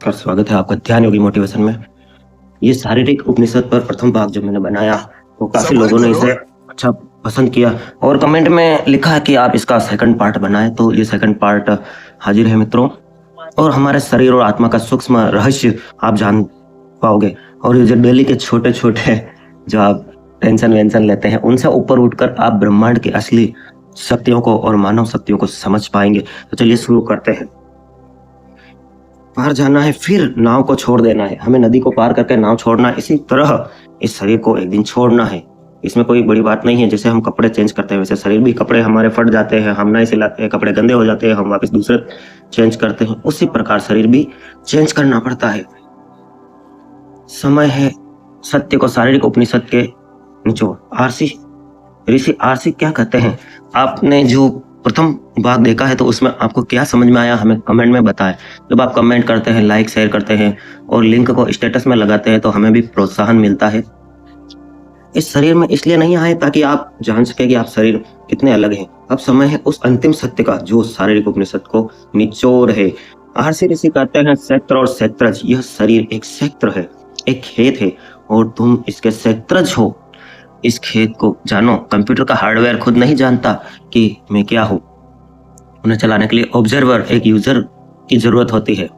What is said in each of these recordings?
नमस्कार, स्वागत है आपका ध्यान योगी मोटिवेशन में। ये शारीरिक उपनिषद पर प्रथम भाग जो मैंने बनाया तो काफी लोगों ने इसे अच्छा पसंद किया और कमेंट में लिखा है कि आप इसका सेकंड पार्ट बनाएं। तो ये सेकंड पार्ट हाजिर है मित्रों, और हमारे शरीर और आत्मा का सूक्ष्म रहस्य आप जान पाओगे। और ये जो डेली के छोटे छोटे जो आप टेंशन वेंशन लेते हैं उनसे ऊपर उठकर आप ब्रह्मांड की असली शक्तियों को और मानव शक्तियों को समझ पाएंगे। तो चलिए शुरू करते हैं। पार जाना है फिर नाव को छोड़ देना है। हमें नदी को पार करके नाव छोड़ना है, इसी तरह इस शरीर को एक दिन छोड़ना है। इसमें कोई बड़ी बात नहीं है। जैसे हम कपड़े चेंज करते हैं वैसे शरीर भी, कपड़े हमारे फट जाते हैं, हम नहीं सिलाते हैं, कपड़े गंदे हो जाते हैं, हम वापस दूसरे चेंज करते हैं। उसी प्रकार शरीर भी चेंज करना पड़ता है। समय है सत्य को शारीरिक उपनिषद के निचोड़। ऋषि आरसी क्या कहते हैं? आपने जो प्रथम भाग देखा है तो उसमें आपको क्या समझ में आया, हमें कमेंट में बताएं। जब आप कमेंट करते हैं, लाइक शेयर करते हैं और लिंक को स्टेटस में लगाते हैं तो हमें भी प्रोत्साहन मिलता है। इस शरीर में इसलिए नहीं आए ताकि आप जान सके कि आप शरीर कितने अलग हैं। अब समय है उस अंतिम सत्य का जो शारीरिक उपनिषद को निचोड़ है। आरसी ऋषि कहते हैं क्षेत्र और क्षेत्रज। यह शरीर एक क्षेत्र है, एक खेत है और तुम इसके क्षेत्रज हो। इस खेत को जानो। कंप्यूटर का हार्डवेयर खुद नहीं जानता कि मैं क्या हूं। उन्हें चलाने के लिए ऑब्जर्वर, एक यूजर की जरूरत होती है।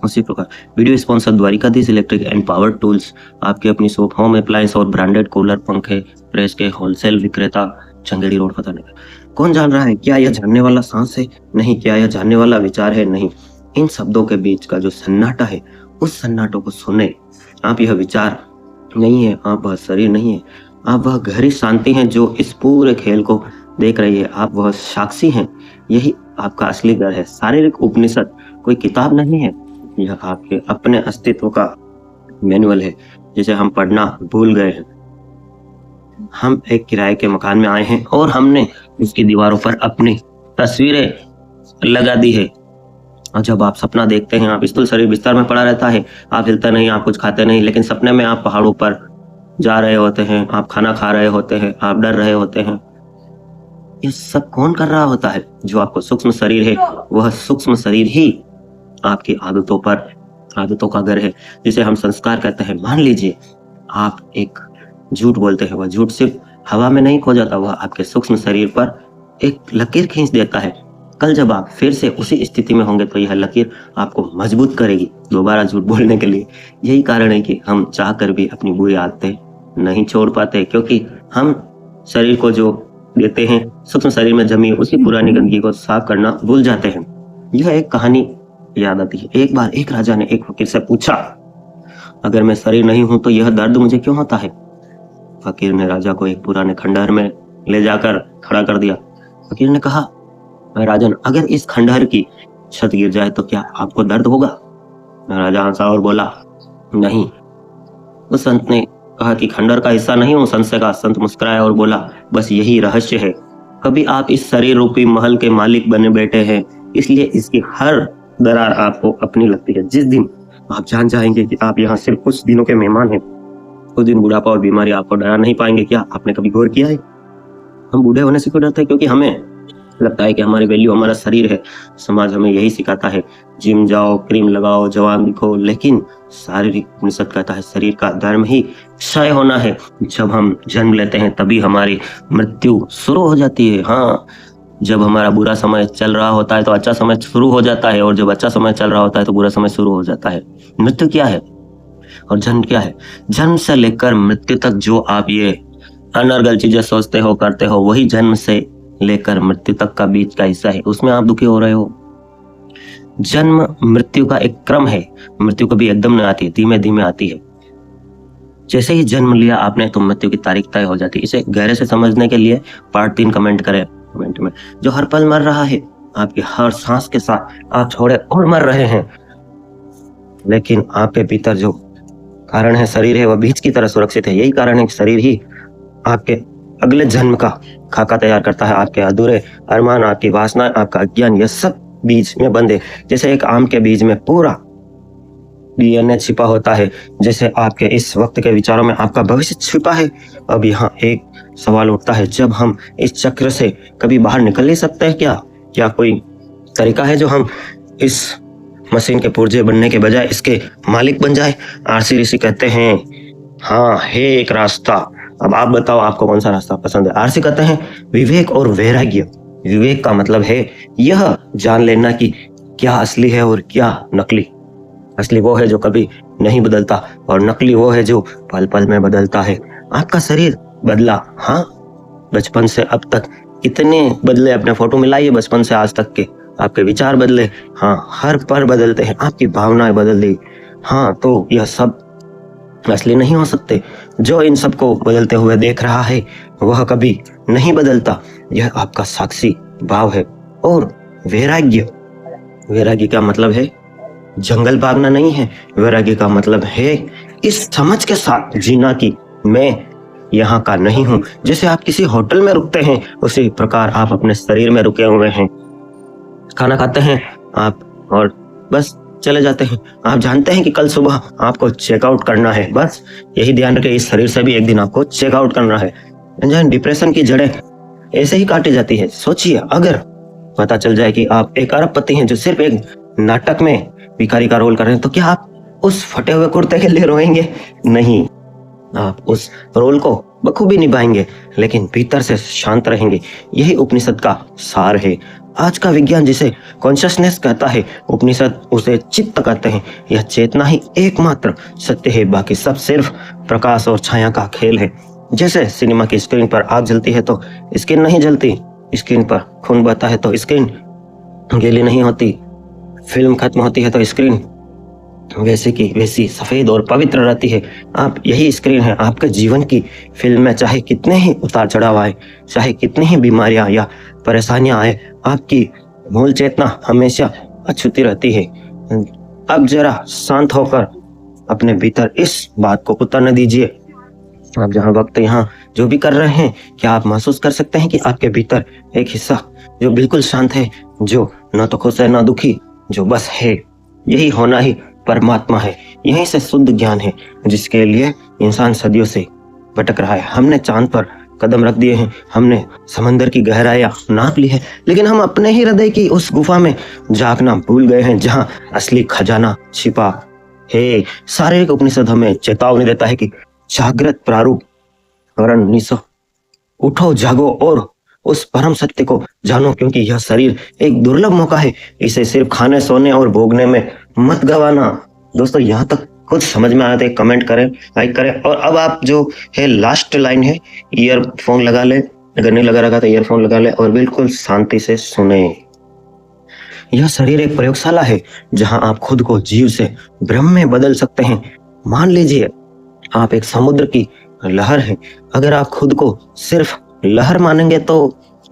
उसी प्रकार video sponsor Dwarkadhish electric and power tools, आपके अपनी शॉप, होम अप्लायंस और ब्रांडेड कूलर, पंखे, प्रेस के होलसेल विक्रेता, चंदेड़ी रोड, पता नहीं। कौन जान रहा है? क्या यह जानने वाला सांस है? नहीं। क्या यह जानने वाला विचार है? नहीं। इन शब्दों के बीच का जो सन्नाटा है उस सन्नाटों को सुने। आप यह विचार नहीं है, आप वह शरीर नहीं है, आप वह गहरी शांति हैं जो इस पूरे खेल को देख रही है। आप वह साक्षी हैं। यही आपका असली घर है। शारीरिक उपनिषद कोई किताब नहीं है, यह आपके अपने अस्तित्व का मैनुअल है जिसे हम पढ़ना भूल गए हैं। हम एक किराए के मकान में आए हैं और हमने उसकी दीवारों पर अपनी तस्वीरें लगा दी है। और जब आप सपना देखते हैं, आप स्थूल शरीर बिस्तर में पड़ा रहता है, आप हिलते नहीं, आप कुछ खाते नहीं, लेकिन सपने में आप पहाड़ों पर जा रहे होते हैं, आप खाना खा रहे होते हैं, आप डर रहे होते हैं। ये सब कौन कर रहा होता है? जो आपको सूक्ष्म शरीर है, वह सूक्ष्म शरीर ही आपकी आदतों का घर है, जिसे हम संस्कार कहते हैं। मान लीजिए आप एक झूठ बोलते हैं, वह झूठ सिर्फ हवा में नहीं खो जाता, वह आपके सूक्ष्म शरीर पर एक लकीर खींच देता है। कल जब आप फिर से उसी स्थिति में होंगे तो यह लकीर आपको मजबूत करेगी दोबारा झूठ बोलने के लिए। यही कारण है कि हम चाहकर भी अपनी बुरी आदतें नहीं छोड़ पाते, क्योंकि हम शरीर को जो देते हैं, सूक्ष्म शरीर में जमी उसी पुरानी गंदगी को साफ करना भूल जाते हैं। यह एक कहानी याद आती है। एक बार एक राजा ने एक फकीर से पूछा, अगर मैं शरीर नहीं हूं तो यह दर्द मुझे क्यों होता है? फकीर ने राजा को एक पुराने खंडहर में ले जाकर खड़ा कर दिया। फकीर ने कहा, राजन, अगर इस खंडहर की छत गिर जाए तो क्या आपको दर्द होगा? राजा हंसा और बोला, नहीं। उस संत ने कहा कि खंडहर का हिस्सा नहीं हूं। संत से कहा। संत मुस्कुराया और बोला, बस यही रहस्य है। कभी आप इस शरीर रूपी महल के मालिक बने बैठे हैं, इसलिए इसकी हर दरार आपको अपनी लगती है। जिस दिन आप जान जाएंगे कि आप यहाँ सिर्फ कुछ दिनों के मेहमान हैं, उस दिन बुढ़ापा और बीमारी आपको डरा नहीं पाएंगे। क्या आपने कभी गौर किया है? हम बूढ़े होने से क्यों डरते हैं? क्योंकि हमें लगता है कि हमारी वैल्यू हमारा शरीर है। समाज हमें यही सिखाता है, जिम जाओ, क्रीम लगाओ, जवान दिखो। लेकिन शारीरिक उपनिषद कहता है शरीर का धर्म ही क्षय होना है। जब हम जन्म लेते हैं तभी हमारी मृत्यु शुरू हो जाती है। हाँ, जब हमारा बुरा समय चल रहा होता है तो अच्छा समय शुरू हो जाता है, और जब अच्छा समय चल रहा होता है तो बुरा समय शुरू हो जाता है। मृत्यु क्या है और जन्म क्या है? जन्म से लेकर मृत्यु तक जो आप ये अनर्गल चीजें सोचते हो, करते हो, वही जन्म से लेकर मृत्यु तक का बीच का हिस्सा है। उसमें आप दुखी हो रहे हो। जन्म मृत्यु का एक क्रम है। मृत्यु कभी एकदम नहीं आती है, धीमे धीमे आती है। जैसे ही जन्म लिया आपने तो मृत्यु की तारीख तय हो जाती है। इसे गहरे से समझने के लिए पार्ट 3 कमेंट करें कमेंट में। जो हर पल मर रहा है, आपकी हर सांस के साथ आप थोड़े और मर रहे हैं, लेकिन आपके भीतर जो कारण है, शरीर है, वह बीज की तरह सुरक्षित है। यही कारण है कि शरीर ही आपके अगले जन्म का खाका तैयार करता है। आपके अधूरे अरमान, आपकी वासना, आपका अज्ञान, यह सब बीज में बंद है। जैसे एक आम के बीज में पूरा डीएनए छिपा होता है, जैसे आपके इस वक्त के विचारों में आपका भविष्य छिपा है। अब यहाँ एक सवाल उठता है, जब हम इस चक्र से कभी बाहर निकल नहीं सकते हैं क्या? क्या कोई तरीका है जो हम इस मशीन के पुर्जे बनने के बजाय इसके मालिक बन जाए। आरसी ऋषि कहते हैं हाँ है एक रास्ता। अब आप बताओ आपको कौन सा रास्ता पसंद है। आरसी कहते हैं विवेक और वैराग्य। विवेक का मतलब है यह जान लेना कि क्या असली है और क्या नकली। असली वो है जो कभी नहीं बदलता और नकली वो है जो पल पल में बदलता है। आपका शरीर बदला, हाँ, बचपन से अब तक कितने बदले, अपने फोटो मिलाइए बचपन से आज तक के। आपके विचार बदले, हाँ, हर पल बदलते हैं। आपकी भावनाएं बदल दी, हाँ, तो यह सब असली नहीं हो सकते। जो इन सबको बदलते हुए देख रहा है वह कभी नहीं बदलता। यह आपका साक्षी भाव है। और वैराग्य, वैराग्य का मतलब है जंगल भागना नहीं है। वैराग्य का मतलब है इस समझ के साथ जीना कि मैं यहाँ का नहीं हूँ। जैसे आप किसी होटल में रुकते हैं उसी प्रकार आप अपने शरीर में रुके हुए हैं। खाना खाते हैं आप और बस चले जाते हैं। आप जानते हैं कि कल सुबह आपको चेकआउट करना है, बस यही ध्यान रखें इस शरीर से भी एक दिन आपको चेकआउट करना है। डिप्रेशन की जड़ें ऐसे ही काटी जाती है। सोचिए अगर पता चल जाए कि आप एक अरबपति हैं जो सिर्फ एक नाटक में भिखारी का रोल कर रहे हैं, तो क्या आप उस फटे हुए कुर्ते के लिए रोएंगे? नहीं, आप उस रोल को बखूबी निभाएंगे, लेकिन भीतर से शांत रहेंगे। यही उपनिषद का सार है। आज का विज्ञान जिसे कॉन्शियसनेस कहता है, उपनिषद उसे चित्त कहते हैं। यह चेतना ही एकमात्र सत्य है, बाकी सब सिर्फ प्रकाश और छाया का खेल है। जैसे सिनेमा की स्क्रीन पर आग जलती है तो स्क्रीन नहीं जलती, स्क्रीन पर खून बहता है तो स्क्रीन गीली नहीं होती, फिल्म खत्म होती है तो स्क्रीन वैसे की वैसी सफेद और पवित्र रहती है। आप यही स्क्रीन है आपके जीवन की फिल्म में। चाहे कितने ही उतार चढ़ाव आए, चाहे कितनी ही बीमारियां या परेशानियां आए, आपकी मूल चेतना हमेशा अछूती रहती है। अब जरा शांत होकर अपने भीतर इस बात को उतरने दीजिए। आप जहाँ वक्त यहाँ जो भी कर रहे हैं, क्या आप महसूस कर सकते हैं कि आपके भीतर एक हिस्सा जो बिल्कुल शांत है, जो न तो खुश है न दुखी, जो बस है। यही होना ही परमात्मा है। यहीं से शुद्ध ज्ञान है जिसके लिए इंसान सदियों से भटक रहा है। हमने चांद पर कदम रख दिए हैं, हमने समंदर की गहराइयां नाप ली है, लेकिन हम अपने ही हृदय की उस गुफा में झांकना भूल गए हैं जहां असली खजाना छिपा है। शारीरिक उपनिषद हमें चेतावनी देता है कि जागृत प्रारूप वरण निशो, उठो जागो और उस परम सत्य को जानो, क्योंकि यह शरीर एक दुर्लभ मौका है। इसे सिर्फ खाने सोने और भोगने में मत गवाना। दोस्तों, यहाँ तक कुछ समझ में आया तो कमेंट करें, लाइक करें। और अब आप जो है लास्ट लाइन है, ईयरफोन लगा ले, अगर नहीं लगा रखा तो ईयरफोन लगा ले और बिल्कुल शांति से सुने। यह शरीर एक प्रयोगशाला है जहां आप खुद को जीव से ब्रह्म में बदल सकते हैं। मान लीजिए आप एक समुद्र की लहर हैं। अगर आप खुद को सिर्फ लहर मानेंगे तो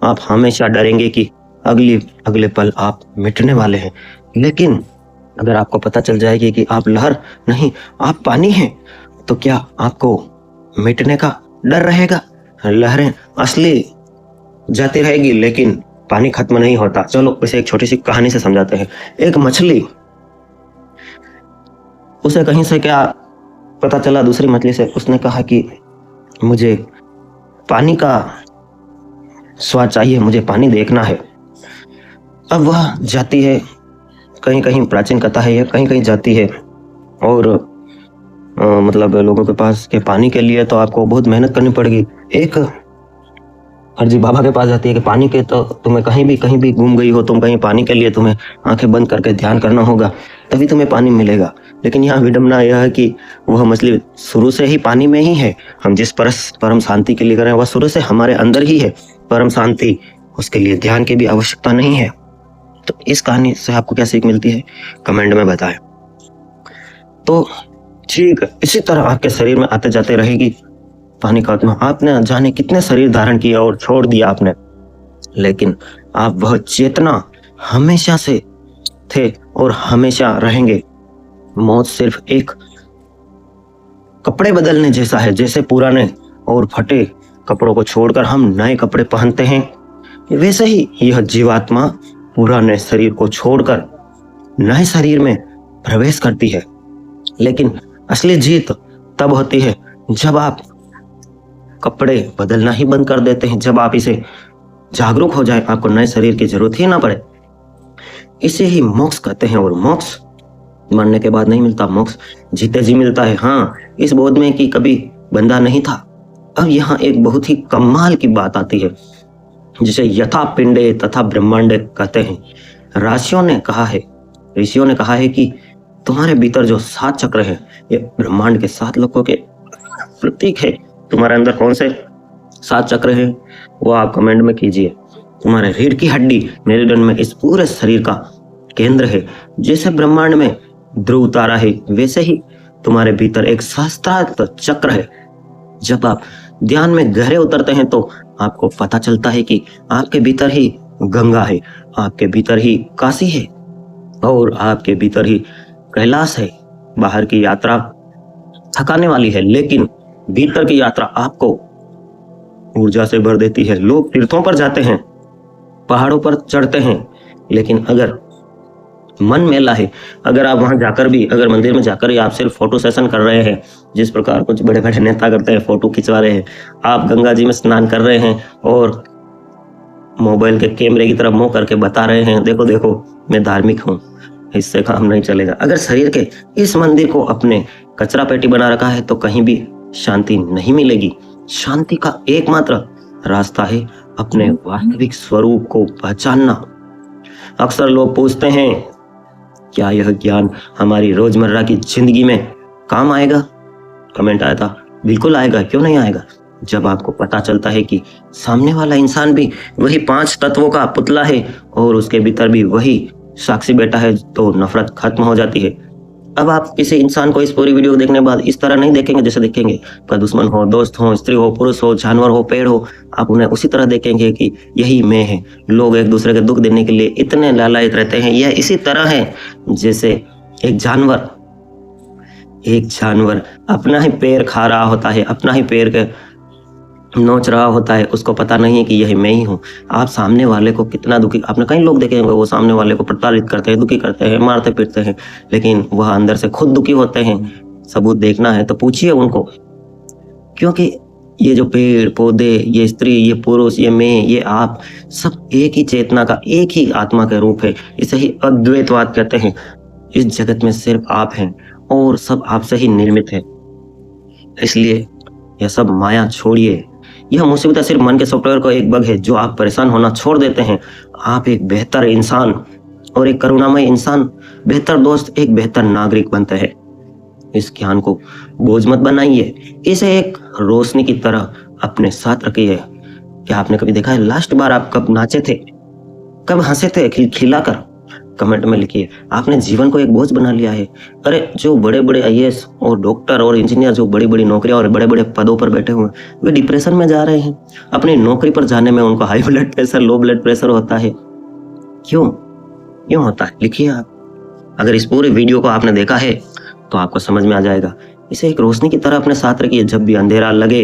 आप हमेशा डरेंगे कि अगले पल आप मिटने वाले हैं। लेकिन अगर आपको पता चल जाएगी कि आप लहर नहीं, आप पानी हैं, तो क्या आपको मिटने का डर रहेगा? लहरें असली जाती रहेगी, लेकिन पानी खत्म नहीं होता। चलो इसे एक छोटी सी कहानी से समझाते हैं। एक मछली, उसे कहीं से क्या पता चला दूसरी मछली से, उसने कहा कि मुझे पानी का स्वाद चाहिए, मुझे पानी देखना है। अब वह जाती है, कहीं कहीं प्राचीन कथा है यह, कहीं कहीं जाती है और मतलब लोगों के पास के पानी के लिए तो आपको बहुत मेहनत करनी पड़ेगी। एक हरजी बाबा के पास जाती है कि पानी के तो तुम्हें कहीं भी घूम गई हो तुम, कहीं पानी के लिए तुम्हें आंखें बंद करके ध्यान करना होगा, तभी तुम्हें पानी मिलेगा। लेकिन यहाँ विडंबना यह है कि वह मछली शुरू से ही पानी में ही है। हम जिस परम शांति के लिए कर रहे हैं वह शुरू से हमारे अंदर ही है। परम शांति, उसके लिए ध्यान की भी आवश्यकता नहीं है। तो इस कहानी से आपको क्या सीख मिलती है, कमेंट में बताएं। तो ठीक इसी तरह आपके शरीर में आते जाते रहेगी पानी का आत्मा। आपने जाने कितने शरीर धारण किया और छोड़ दिया आपने, लेकिन आप वह चेतना हमेशा से थे और हमेशा रहेंगे। मौत सिर्फ एक कपड़े बदलने जैसा है। जैसे पुराने और फटे कपड़ों को छोड़कर हम नए कपड़े पहनते हैं, वैसे ही यह जीवात्मा पुराने शरीर को छोड़कर नए शरीर में प्रवेश करती है। लेकिन असली जीत तब होती है जब आप कपड़े बदलना ही बंद कर देते हैं, जब आप इसे जागरूक हो जाए, आपको नए शरीर की जरूरत ही ना पड़े। इसे ही मोक्ष कहते हैं। और मोक्ष मरने के बाद नहीं मिलता मोक्ष, जीते जी मिलता है। हाँ, इस बोध में कि कभी बंधा नहीं था। अब यहाँ एक बहुत ही कमाल की बात आती है, जिसे यथा पिंडे तथा ब्रह्मांडे कहते हैं। ऋषियों ने कहा है कि तुम्हारे भीतर जो 7 चक्र हैं, ये ब्रह्मांड के 7 लोकों के प्रतीक है। तुम्हारे अंदर कौन से 7 चक्र हैं, वो आप कमेंट में कीजिए। तुम्हारे रीढ़ की हड्डी मेरुदंड में इस पूरे शरीर का केंद्र है। जैसे ब्रह्मांड में ध्रुव तारा है, वैसे ही तुम्हारे भीतर एक सहस्त्रार चक्र है। जब आप ध्यान में गहरे उतरते हैं तो आपको पता चलता है कि आपके भीतर ही गंगा है, आपके भीतर ही काशी है और आपके भीतर ही कैलाश है। बाहर की यात्रा थकाने वाली है, लेकिन भीतर की यात्रा आपको ऊर्जा से भर देती है। लोग तीर्थों पर जाते हैं, पहाड़ों पर चढ़ते हैं, लेकिन अगर मन मेला है, अगर आप वहां जाकर भी, अगर मंदिर में जाकर ही आप सिर्फ फोटो सेशन कर रहे हैं, जिस प्रकार कुछ बड़े बड़े नेता करते हैं, फोटो खिंचवा रहे हैं, आप गंगा जी में स्नान कर रहे हैं और मोबाइल के कैमरे की तरफ मुंह करके बता रहे हैं, देखो देखो मैं धार्मिक हूँ, इससे काम नहीं चलेगा। अगर शरीर के इस मंदिर को अपने कचरा पेटी बना रखा है तो कहीं भी शांति नहीं मिलेगी। शांति का एकमात्र रास्ता है अपने वास्तविक स्वरूप को पहचानना। अक्सर लोग पूछते हैं, क्या यह ज्ञान हमारी रोजमर्रा की जिंदगी में काम आएगा? कमेंट आया था, बिल्कुल आएगा, क्यों नहीं आएगा। जब आपको पता चलता है कि सामने वाला इंसान भी वही 5 तत्वों का पुतला है और उसके भीतर भी वही साक्षी बैठा है, तो नफरत खत्म हो जाती है। अब आप किसी इंसान को इस पूरी वीडियो देखने के बाद इस तरह नहीं देखेंगे जैसे देखेंगे का दुश्मन हो, दोस्त हो, स्त्री हो, पुरुष हो, जानवर हो, पेड़ हो। आप उन्हें उसी तरह देखेंगे कि यही मैं है। लोग एक दूसरे के दुख देने के लिए इतने लालायित रहते हैं। यह इसी तरह है जैसे एक जानवर अपना ही पैर खा रहा होता है, अपना ही पैर के नोच रहा होता है, उसको पता नहीं है कि यही मैं ही हूँ। आप सामने वाले को कितना दुखी, आपने कई लोग देखे होंगे, वो सामने वाले को प्रताड़ित करते हैं, दुखी करते हैं, मारते पीटते हैं, लेकिन वह अंदर से खुद दुखी होते हैं। सबूत देखना है तो पूछिए उनको, क्योंकि ये जो पेड़ पौधे, ये स्त्री, ये पुरुष, ये मैं, ये आप, सब एक ही चेतना का, एक ही आत्मा का रूप है। इसे ही अद्वैतवाद कहते हैं। इस जगत में सिर्फ आप हैं और सब आपसे ही निर्मित है। इसलिए यह सब माया छोड़िए। यह मुसीबत सिर्फ मन के सॉफ्टवेयर का एक बग है जो आप परेशान होना छोड़ देते हैं। आप एक बेहतर इंसान और एक करुणामय इंसान, बेहतर दोस्त, एक बेहतर नागरिक बनते हैं। इस ज्ञान को बोझ मत बनाइए, इसे एक रोशनी की तरह अपने साथ रखिए। क्या आपने कभी देखा है लास्ट बार आप कब नाचे थे, कब हंसे थे खिलखिलाकर? कमेंट में लिखिए। आपने जीवन को एक बोझ बना लिया है। अरे जो बड़े बड़े आईएएस और डॉक्टर और इंजीनियर जो बड़ी बड़ी नौकरियां और बड़े बड़े पदों पर बैठे हुए हैं, वे डिप्रेशन में जा रहे हैं। अपनी नौकरी पर जाने में उनको high blood pressure, low blood pressure होता है। क्यों होता है? लिखिए आप। अगर इस पूरे वीडियो को आपने देखा है तो आपको समझ में आ जाएगा। इसे एक रोशनी की तरह अपने साथ रखिए। जब भी अंधेरा लगे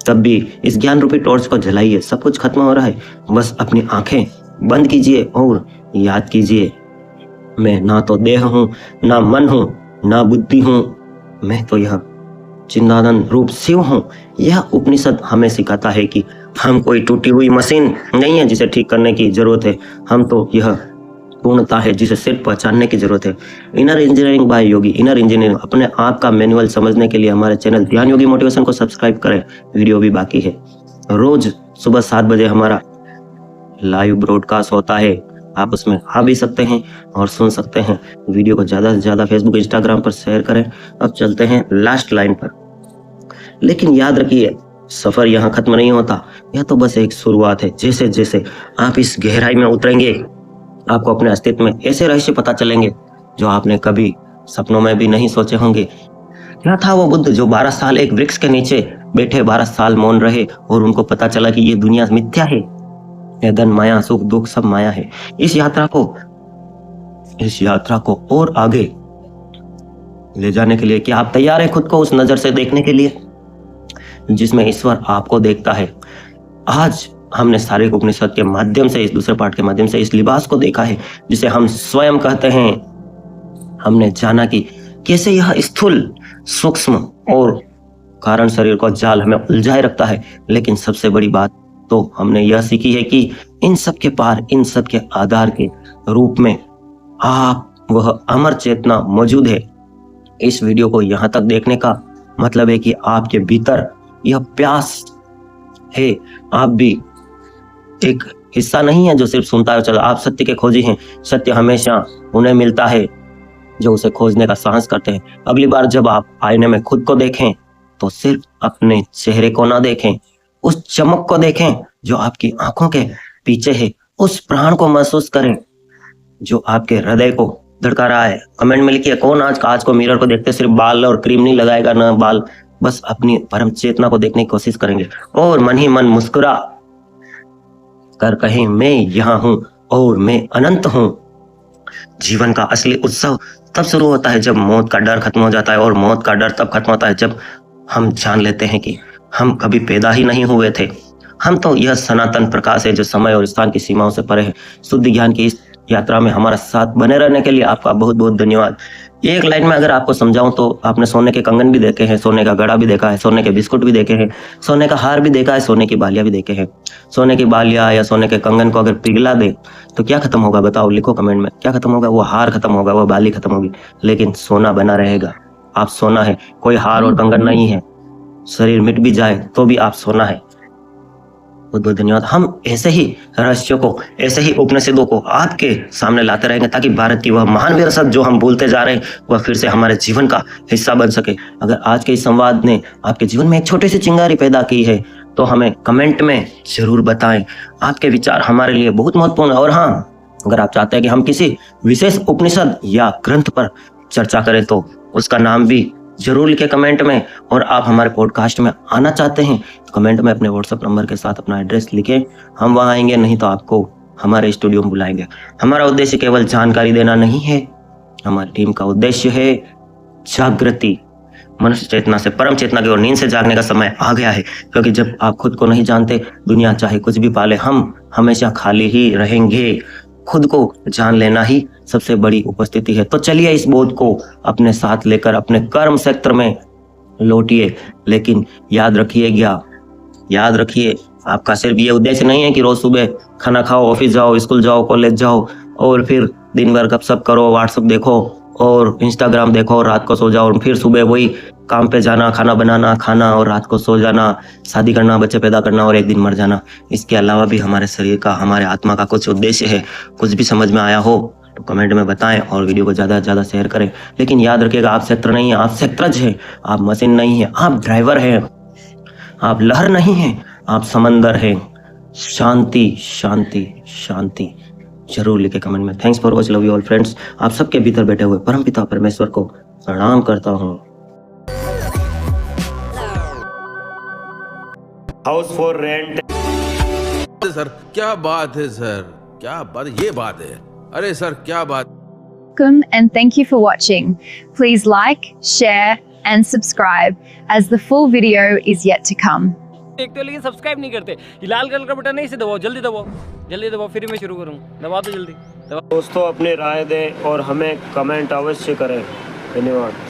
तब भी इस ज्ञान रूपी टॉर्च को जलाइए। सब कुछ खत्म हो रहा है, बस अपनी आंखें बंद कीजिए और याद कीजिए, मैं ना तो देह हूं, ना मन हूं, ना बुद्धि हूं, मैं तो यह चिन्नानंद रूप शिव हूं। यह उपनिषद हमें सिखाता है कि हम कोई टूटी हुई मशीन नहीं है जिसे ठीक करने की जरूरत है। हम तो यह पूर्णता है जिसे सिर्फ पहचानने की जरूरत है। इनर इंजीनियरिंग बाय योगी। इनर इंजीनियरिंग अपने आप का मैनुअल समझने के लिए हमारे चैनल ध्यान योगी मोटिवेशन को सब्सक्राइब करें। वीडियो भी बाकी है। रोज सुबह 7 बजे हमारा लाइव ब्रॉडकास्ट होता है। आप उसमें आ भी सकते हैं और सुन सकते हैं। वीडियो को ज़्यादा से ज़्यादा फेसबुक, इंस्टाग्राम पर शेयर करें। अब चलते हैं लास्ट लाइन पर। लेकिन याद रखिए, सफ़र यहाँ खत्म नहीं होता। यह तो बस एक शुरुआत है। जैसे जैसे आप इस गहराई में उतरेंगे, आपको अपने अस्तित्व में ऐसे रहस्य पता चलेंगे जो आपने कभी सपनों में भी नहीं सोचे होंगे। क्या था वो बुद्ध जो 12 साल एक वृक्ष के नीचे बैठे 12 साल मौन रहे और उनको पता चला कि ये दुनिया मिथ्या है, यह धन, माया, सुख, दुख सब माया है। इस यात्रा को और आगे ले जाने के लिए क्या आप तैयार हैं खुद को उस नजर से देखने के लिए जिसमें ईश्वर आपको देखता है? आज हमने शारीरिक उपनिषद के माध्यम से, इस दूसरे पार्ट के माध्यम से इस लिबास को देखा है जिसे हम स्वयं कहते हैं। हमने जाना कि कैसे यह स्थूल, सूक्ष्म और कारण शरीर को जाल हमें उलझाए रखता है। लेकिन सबसे बड़ी बात तो हमने यह सीखी है कि इन सब के पार, इन सब के आधार के रूप में आप वह अमर चेतना मौजूद है। इस वीडियो को यहाँ तक देखने का मतलब है कि आपके भीतर यह प्यास है। आप भी एक हिस्सा नहीं है जो सिर्फ सुनता है चलो। आप सत्य के खोजी हैं। सत्य हमेशा उन्हें मिलता है जो उसे खोजने का साहस करते हैं। अगली बार जब आप आईने में खुद को देखें तो सिर्फ अपने चेहरे को ना देखें, उस चमक को देखें जो आपकी आंखों के पीछे है। उस प्राण को महसूस करें जो आपके हृदय को धड़का रहा है। कमेंट में लिखिए कौन आज को मिरर को देखते सिर्फ बाल और क्रीम नहीं लगाएगा, ना बाल, बस अपनी परम चेतना को देखने की कोशिश करेंगे और मन ही मन मुस्कुरा कर कहें मैं यहाँ हूं और मैं अनंत हूं। जीवन का असली उत्सव तब शुरू होता है जब मौत का डर खत्म हो जाता है, और मौत का डर तब खत्म होता है जब हम जान लेते हैं कि हम कभी पैदा ही नहीं हुए थे। हम तो यह सनातन प्रकाश है जो समय और स्थान की सीमाओं से परे है। शुद्ध ज्ञान की इस यात्रा में हमारा साथ बने रहने के लिए आपका बहुत बहुत धन्यवाद। एक लाइन में अगर आपको समझाऊं तो आपने सोने के कंगन भी देखे हैं, सोने का घड़ा भी देखा है, सोने के बिस्कुट भी देखे हैं, सोने का हार भी देखा है, सोने की बालियां भी देखे हैं। सोने की बालियां या सोने के कंगन को अगर पिघला दे तो क्या खत्म होगा बताओ? लिखो कमेंट में, क्या खत्म होगा? वो हार खत्म होगा, वो बाली खत्म होगी, लेकिन सोना बना रहेगा। आप सोना है, कोई हार और कंगन नहीं है। शरीर मिट भी जाए तो भी आप सोना है। बहुत बहुत धन्यवाद। हम ऐसे ही रहस्यों को, ऐसे ही उपनिषदों को आपके सामने लाते रहेंगे ताकि भारत की वह महान विरासत जो हम भूलते जा रहे हैं वह फिर से हमारे जीवन का हिस्सा बन सके। अगर आज के इस संवाद ने आपके जीवन में एक छोटी सी चिंगारी पैदा की है तो हमें कमेंट में जरूर बताएं। आपके विचार हमारे लिए बहुत महत्वपूर्ण है। और हाँ, अगर आप चाहते हैं कि हम किसी विशेष उपनिषद या ग्रंथ पर चर्चा करें तो उसका नाम भी जरूर लिखें कमेंट में। और आप हमारे पॉडकास्ट में आना चाहते हैं तो कमेंट में अपने व्हाट्सएप नंबर के साथ अपना एड्रेस लिखें, हम वहां आएंगे, नहीं तो आपको हमारे स्टूडियो में बुलाएंगे। हमारा उद्देश्य केवल जानकारी देना नहीं है, हमारी टीम का उद्देश्य है जागृति। मनुष्य चेतना से परम चेतना की ओर नींद से जागने का समय आ गया है, क्योंकि जब आप खुद को नहीं जानते दुनिया चाहे कुछ भी पाले, हम हमेशा खाली ही रहेंगे। खुद को जान लेना ही सबसे बड़ी उपस्थिति है। तो चलिए इस बोध को अपने साथ लेकर अपने कर्म क्षेत्र में लौटिए। लेकिन याद रखिए आपका सिर्फ ये उद्देश्य नहीं है कि रोज सुबह खाना खाओ, ऑफिस जाओ, स्कूल जाओ, कॉलेज जाओ और फिर दिन भर गपशप करो, व्हाट्सएप देखो और इंस्टाग्राम देखो, रात को सो जाओ और फिर सुबह वही काम पे जाना, खाना बनाना, खाना और रात को सो जाना, शादी करना, बच्चे पैदा करना और एक दिन मर जाना। इसके अलावा भी हमारे शरीर का, हमारे आत्मा का कुछ उद्देश्य है। कुछ भी समझ में आया हो तो कमेंट में बताएं और वीडियो को ज़्यादा से ज़्यादा शेयर करें। लेकिन याद रखिएगा आप सेक्टर नहीं है, आप सेक्टरज हैं, आप मशीन नहीं है, आप ड्राइवर हैं, आप लहर नहीं हैं, आप समंदर हैं। शांति शांति शांति जरूर लिखे कमेंट में। Thanks for watch, love you all friends. आप सबके भीतर बैठे हुए परमपिता परमेश्वर को प्रणाम करता हूँ। House for rent. सर क्या बात है सर, क्या बात, ये बात है, अरे सर क्या बात। Welcome and thank you for watching. Please like, share and subscribe as the full video is yet to come. देखते हो लेकिन सब्सक्राइब नहीं करते। ये लाल कलर का बटन है, इसे दबाओ, जल्दी दबाओ, फिर मैं शुरू करूँ। दबा दो जल्दी, दबाओ। दोस्तों अपनी राय दें और हमें कमेंट अवश्य करें। धन्यवाद।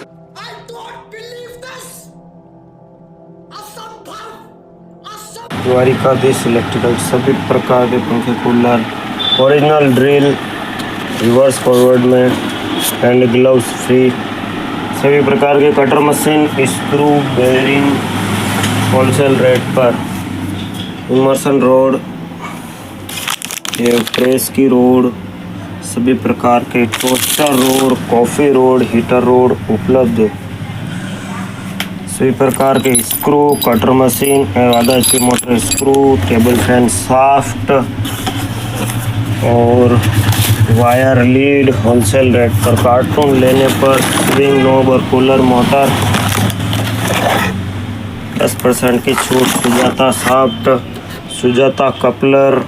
द्वारिकाधीश इलेक्ट्रिकल सभी प्रकार के पंखे, cooler, original drill, reverse forward में हैंड ग्लव्स फ्री, सभी प्रकार के cutter machine, screw, bearing wholesale rate पर, इमर्सन रोड, ये प्रेस की रोड, सभी प्रकार के toaster rod, coffee rod, heater rod उपलब्ध। सभी प्रकार के स्क्रू, कटर मशीन, आधा HP motor screw, table fan shaft और वायर लीड होलसेल रेट पर। कार्टून लेने पर स्प्रिंग नोब और कूलर मोटर 10% की छूट। Sujata shaft, Sujata coupler,